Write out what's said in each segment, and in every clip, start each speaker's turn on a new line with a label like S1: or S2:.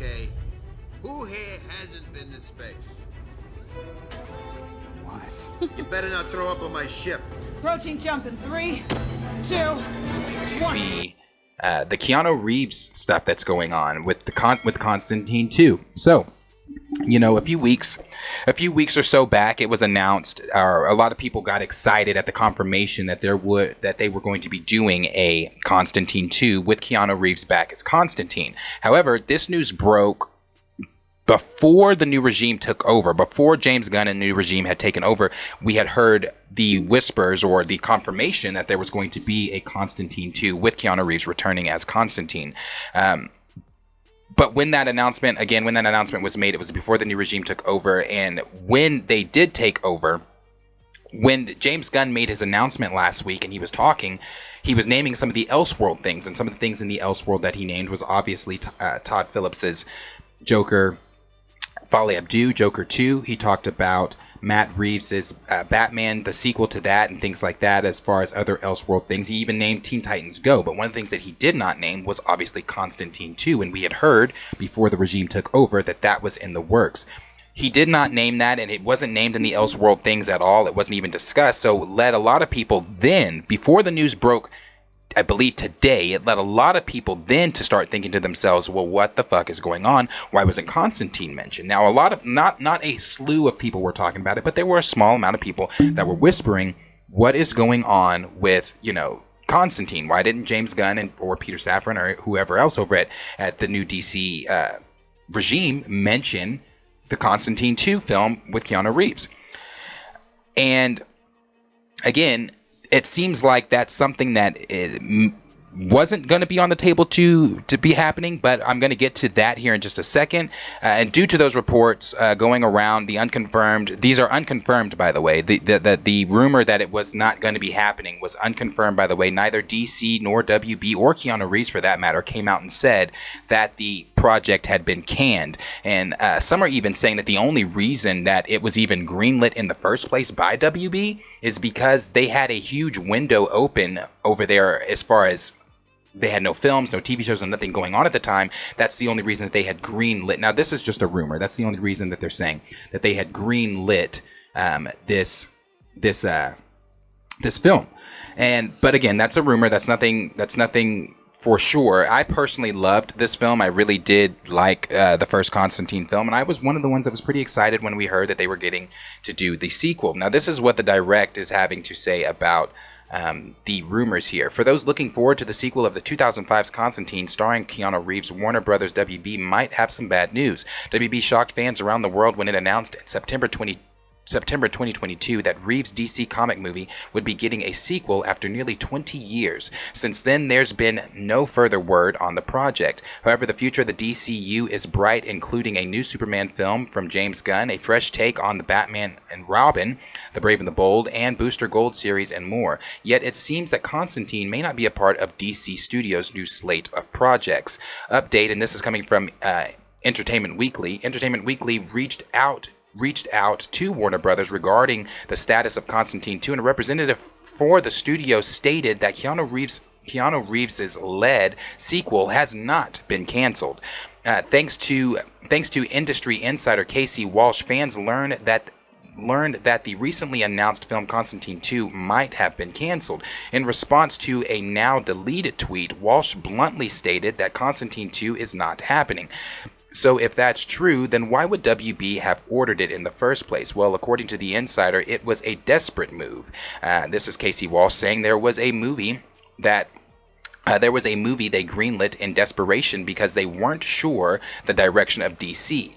S1: Okay, who here hasn't been to space?
S2: Why?
S1: You better not throw up on my ship.
S3: Approaching jump in 3, 2, 1.
S2: Be the Keanu Reeves stuff that's going on with with Constantine 2. So, you know, a few weeks or so back, it was announced, or a lot of people got excited at the confirmation that they were going to be doing a Constantine 2 with Keanu Reeves back as Constantine. However, this news broke before the new regime took over, before James Gunn and the new regime had taken over. We had heard the whispers or the confirmation that there was going to be a Constantine 2 with Keanu Reeves returning as Constantine. But when that announcement was made, it was before the new regime took over. And when they did take over, when James Gunn made his announcement last week and he was talking, he was naming some of the Elseworld things. And some of the things in the Elseworld that he named was obviously Todd Phillips's Joker, Fale Abdu, Joker 2. He talked about Matt Reeves' Batman, the sequel to that, and things like that, as far as other Elseworld things. He even named Teen Titans Go, but one of the things that he did not name was obviously Constantine 2, and we had heard before the regime took over that was in the works. He did not name that, and it wasn't named in the Elseworld things at all. It wasn't even discussed, so it led a lot of people then, before the news broke, I believe today, it led a lot of people then to start thinking to themselves, well, what the fuck is going on? Why wasn't Constantine mentioned? Now, a lot of, not a slew of people were talking about it, but there were a small amount of people that were whispering, what is going on with, Constantine? Why didn't James Gunn or Peter Safran or whoever else over at the new DC regime mention the Constantine 2 film with Keanu Reeves? And again, it seems like that's something that wasn't going to be on the table to be happening, but I'm going to get to that here in just a second. And due to those reports going around, the unconfirmed, these are unconfirmed, by the way. The rumor that it was not going to be happening was unconfirmed, by the way. Neither DC nor WB or Keanu Reeves, for that matter, came out and said that the project had been canned. And some are even saying that the only reason that it was even greenlit in the first place by WB is because they had a huge window open over there as far as they had no films, no TV shows, no nothing going on at the time. That's the only reason that they had greenlit. Now, this is just a rumor. That's the only reason that they're saying that they had greenlit this film. But again, that's a rumor. That's nothing for sure. I personally loved this film. I really did like the first Constantine film, and I was one of the ones that was pretty excited when we heard that they were getting to do the sequel. Now, this is what the direct is having to say about the rumors here. For those looking forward to the sequel of the 2005's Constantine starring Keanu Reeves, Warner Brothers WB might have some bad news. WB shocked fans around the world when it announced in September 2022 that Reeves' DC comic movie would be getting a sequel after nearly 20 years. Since then, there's been no further word on the project. However, the future of the DCU is bright, including a new Superman film from James Gunn, a fresh take on the Batman and Robin, The Brave and the Bold, and Booster Gold series, and more. Yet it seems that Constantine may not be a part of DC Studios' new slate of projects. Update, and this is coming from Entertainment Weekly. Entertainment Weekly reached out to Warner Brothers regarding the status of Constantine 2, and a representative for the studio stated that Keanu Reeves' led sequel has not been canceled. Thanks to industry insider Casey Walsh, fans learned that the recently announced film Constantine 2 might have been canceled. In response to a now deleted tweet, Walsh bluntly stated that Constantine 2 is not happening. So if that's true, then why would WB have ordered it in the first place? Well, according to the insider, it was a desperate move. This is Casey Walsh saying there was a movie they greenlit in desperation because they weren't sure the direction of DC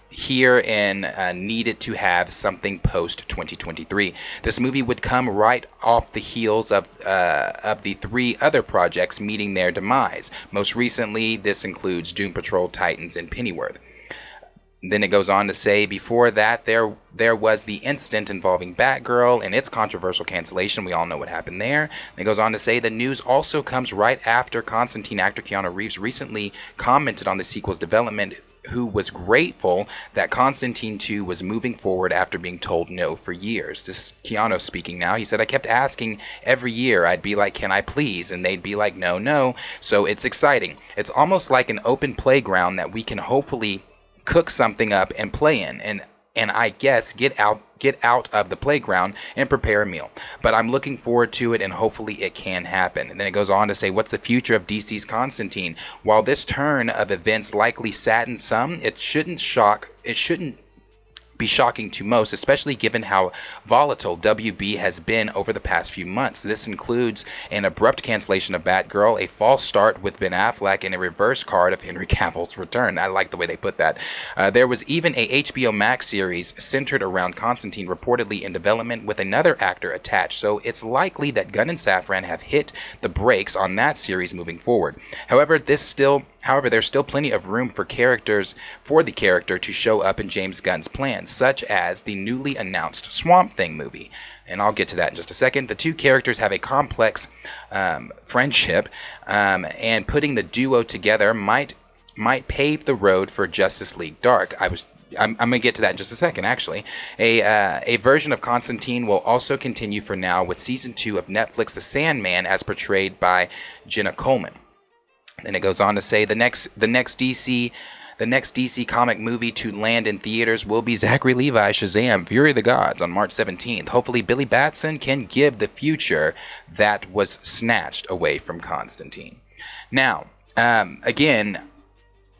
S2: here and needed to have something post 2023. This movie would come right off the heels of the three other projects meeting their demise. Most recently, this includes Doom Patrol, Titans, and Pennyworth. Then it goes on to say, before that, there was the incident involving Batgirl and its controversial cancellation. We all know what happened there. And it goes on to say, the news also comes right after Constantine actor Keanu Reeves recently commented on the sequel's development, who was grateful that Constantine 2 was moving forward after being told no for years. This is Keanu speaking now. He said, I kept asking every year. I'd be like, can I please? And they'd be like, no, no. So it's exciting. It's almost like an open playground that we can hopefully cook something up and play in, and I guess get out of the playground and prepare a meal. But I'm looking forward to it, and hopefully it can happen. And then it goes on to say, what's the future of DC's Constantine? While this turn of events likely saddens some, it shouldn't be shocking to most, especially given how volatile WB has been over the past few months. This includes an abrupt cancellation of Batgirl, a false start with Ben Affleck, and a reverse card of Henry Cavill's return. I like the way they put that. There was even a HBO Max series centered around Constantine reportedly in development with another actor attached, so it's likely that Gunn and Safran have hit the brakes on that series moving forward. However, there's still plenty of room for the character to show up in James Gunn's plans, such as the newly announced Swamp Thing movie. And I'll get to that in just a second. The two characters have a complex friendship, and putting the duo together might pave the road for Justice League Dark. I'm going to get to that in just a second, actually. A version of Constantine will also continue for now with Season 2 of Netflix The Sandman, as portrayed by Jenna Coleman. Then it goes on to say the next DC comic movie to land in theaters will be Zachary Levi's Shazam! Fury of the Gods on March 17th. Hopefully Billy Batson can give the future that was snatched away from Constantine. Now, again,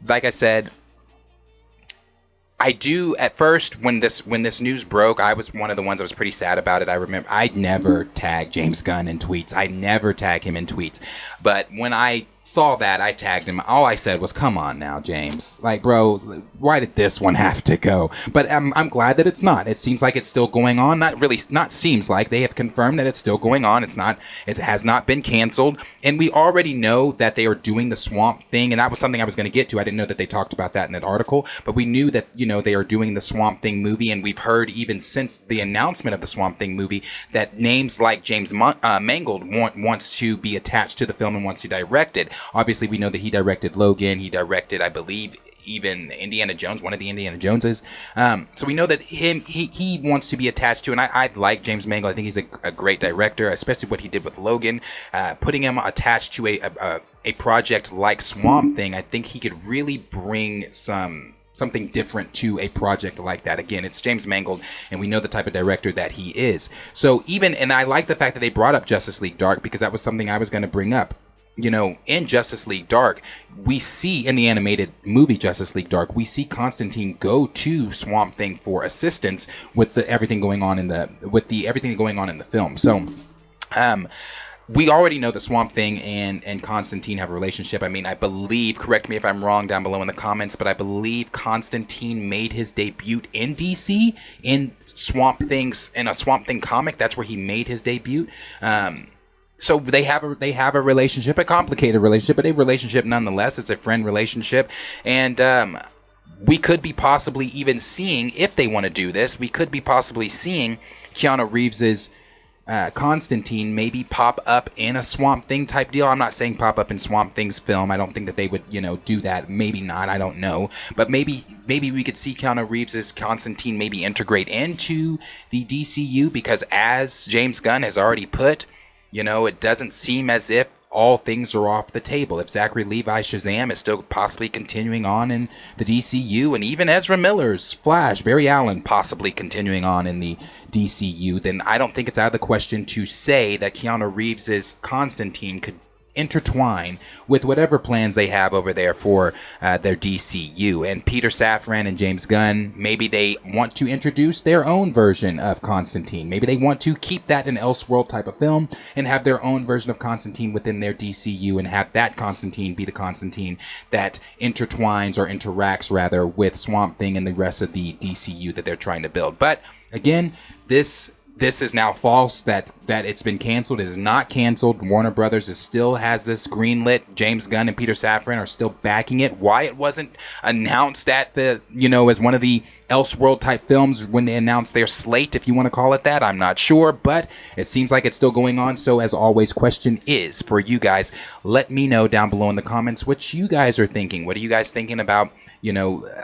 S2: like I said, I do, at first, when this news broke, I was one of the ones that was pretty sad about it. I remember I'd never tag James Gunn in tweets. I never tag him in tweets. But when I saw that, I tagged him. All I said was, come on now, James. Like, bro, why did this one have to go? But I'm glad that it's not. It seems like it's still going on. Not seems like. They have confirmed that it's still going on. It has not been canceled. And we already know that they are doing the Swamp Thing. And that was something I was going to get to. I didn't know that they talked about that in that article. But we knew that, they are doing the Swamp Thing movie. And we've heard even since the announcement of the Swamp Thing movie that names like James Mangold wants to be attached to the film and wants to direct it. Obviously, we know that he directed Logan. He directed, I believe, even Indiana Jones, one of the Indiana Joneses. So we know that he wants to be attached to, and I like James Mangold. I think he's a great director, especially what he did with Logan. Putting him attached to a project like Swamp Thing, I think he could really bring something different to a project like that. Again, it's James Mangold, and we know the type of director that he is. So and I like the fact that they brought up Justice League Dark, because that was something I was going to bring up. In Justice League Dark, we see in the animated movie Justice League Dark, we see Constantine go to Swamp Thing for assistance with everything going on in the film. So, we already know that Swamp Thing and Constantine have a relationship. I mean, I believe, correct me if I'm wrong down below in the comments, but I believe Constantine made his debut in DC in a Swamp Thing comic. That's where he made his debut. So they have a relationship, a complicated relationship, but a relationship nonetheless. It's a friend relationship, and we could be possibly even seeing, if they want to do this, we could be possibly seeing Keanu Reeves's Constantine maybe pop up in a Swamp Thing type deal. I'm not saying pop up in Swamp Thing's film. I don't think that they would, do that. Maybe not. I don't know. But maybe we could see Keanu Reeves's Constantine maybe integrate into the DCU, because as James Gunn has already put, it doesn't seem as if all things are off the table. If Zachary Levi's Shazam is still possibly continuing on in the DCU, and even Ezra Miller's Flash, Barry Allen possibly continuing on in the DCU, then I don't think it's out of the question to say that Keanu Reeves's Constantine could intertwine with whatever plans they have over there for their DCU. And Peter Safran and James Gunn, maybe they want to introduce their own version of Constantine. Maybe they want to keep that an Elseworld type of film and have their own version of Constantine within their DCU, and have that Constantine be the Constantine that intertwines or interacts rather with Swamp Thing and the rest of the DCU that they're trying to build. But again, this this is now false, that it's been canceled. It is not canceled. Warner Brothers still has this greenlit. James Gunn and Peter Safran are still backing it. Why it wasn't announced at the, as one of the Elseworld type films when they announced their slate, if you want to call it that, I'm not sure, but it seems like it's still going on. So as always, question is for you guys. Let me know down below in the comments what you guys are thinking. What are you guys thinking about,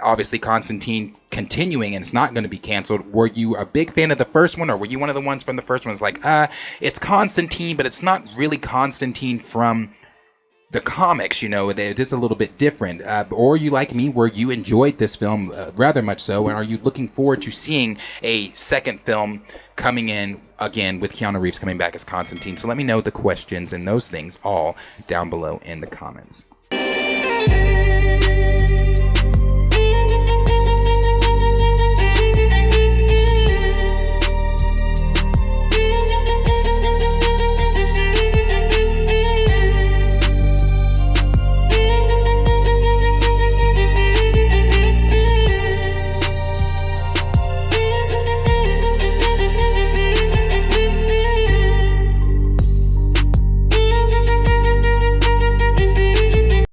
S2: obviously Constantine continuing and it's not going to be canceled? Were you a big fan of the first one, or were you one of the ones from the first one that's like, it's Constantine, but it's not really Constantine from the comics, it is a little bit different. Or you like me, where you enjoyed this film rather much so, and are you looking forward to seeing a second film coming in again with Keanu Reeves coming back as Constantine? So let me know the questions and those things all down below in the comments.